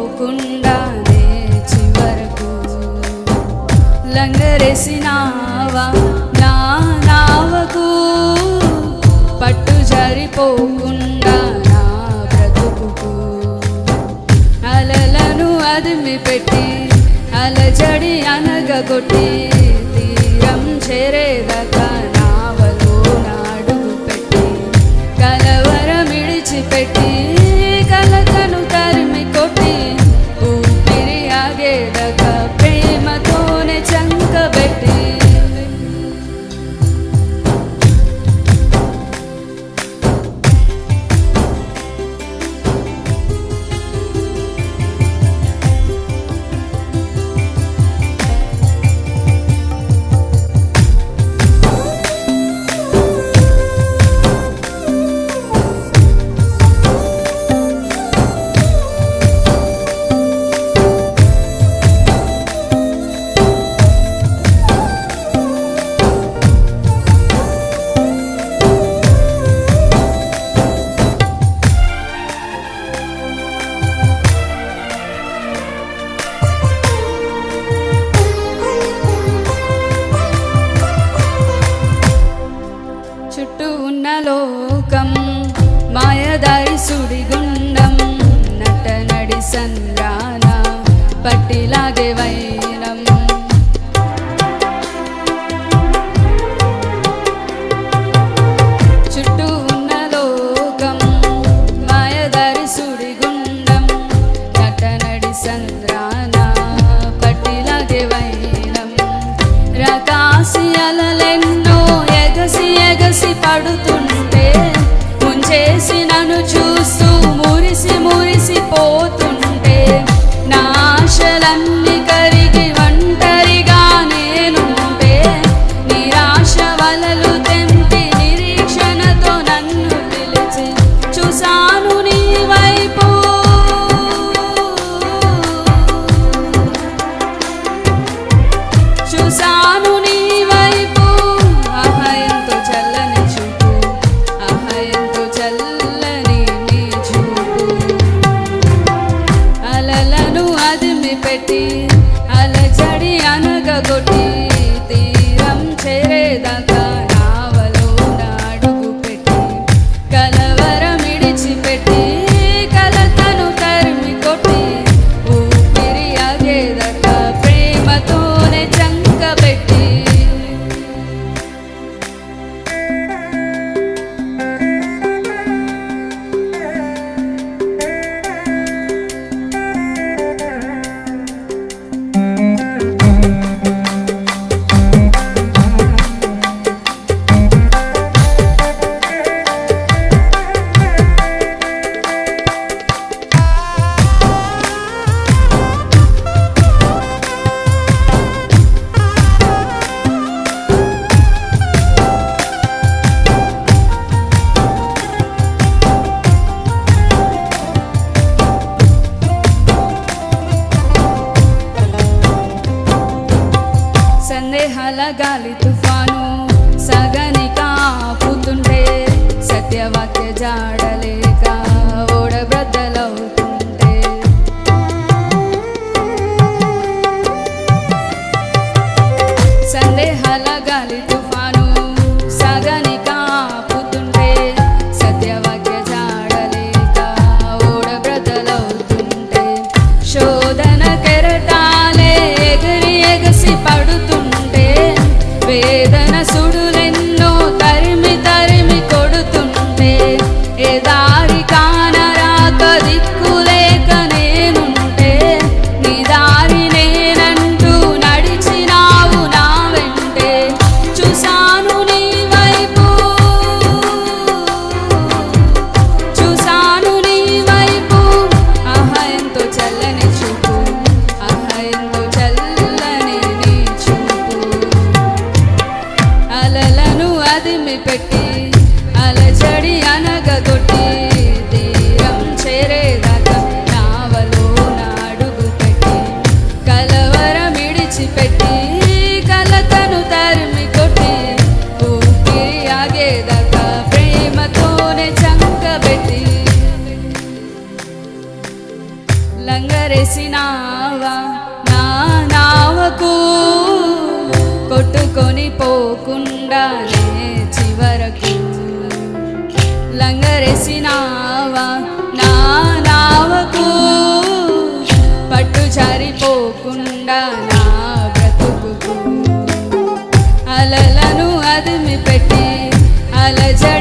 జారిపోకుండానే చివరకు లంగరేసినావా నా నావకు, పట్టు జారిపోకుండా నా బ్రతుకుకు. అలలను అదిమి పెట్టి అలజడి అనగగొట్టి తీరం చేరేదాకా నావలో నాడుగు పెట్టి కలవరమిడిచిపెట్టి కలతను తరిమి కొట్టి ఊపిరి ఆగేదాకా ప్రేమతోనే చంకబెట్టి. చుట్టూ ఉన్న లోకం మాయదారి సుడిగుండం, నట నడి సంద్రాన పట్టిలాగే వైరం. చుట్టూ ఉన్న లోకం మాయదారి సుడిగుండం, నట నడి సంద్రాన పట్టిలాగే వైరం. రకాసి అలలెన్నో ఎగసి ఎగసి పడుతుంటే ముంచేసి నన్ను చూస్తూ మురిసి మురిసిపోతుంటే నా ఆశలన్నీ కరిగి ఒంటరిగా నేనుంటే నిరాశ వలలు తెంపి నిరీక్షణతో నన్ను పిలిచి చూసాను నీ వైపు. చూసాను నీ వైపు, ఆహా ఎంతో చల్లని చూపు, ఆహా ఎంతో చల్లని నీ చూపు. అలలను అదిమి పెట్టి అలజడి అనగగొట్టి తీరం చేరేదాకా నావలో నాడుగు పెట్టి కలవరమిడిచిపెట్టి కలతను తరిమి కొట్టి ఊపిరి ఆగేదాకా ప్రేమతోనే చంకబెట్టి. సందేహాల గాలి తుఫాను సగనిక ఆపుతుంటే సత్యవాక్య జాడలేక ఓడబ్రద్దలవుతుంటే సందేహాల గాలి తుఫాను సగనిక ఆపుతుంటే సత్యవాక్య జాడలేక ఓడబ్రద్దలవుతుంటే శోధన కెరటాలే ఎగిరి ఎగసి పడుతుంటే వేదన సుడులెన్నో తరిమి తరిమి కొడుతుంటే ఏ దారి కానరాక దిక్కులేక నేనుంటే నీ దారి నేనంటూ నడిచినావు నా వెంటే. చూసాను నీ వైపు, చూసాను నీ వైపు, ఆహా ఎంతో చల్లని చూపు, ఆహా ఎంతో చల్లని నీ చూపు. అలలను అదిమి పెట్టి అలజడి అనగగొట్టి తీరం చేరేదాకా నావలో నాడుగు పెట్టి కలవరమిడిచిపెట్టి కలతను తరిమి కొట్టి ఊపిరి ఆగేదాకా ప్రేమతోనే చంకబెట్టి లంగరే కొట్టుకుపోకుండానే చివరకు లంగరేసినావా నా నావకు, పట్టు జారిపోకుండా నా బ్రతుకుకు అలలను అదిమి పెట్టి అలజడి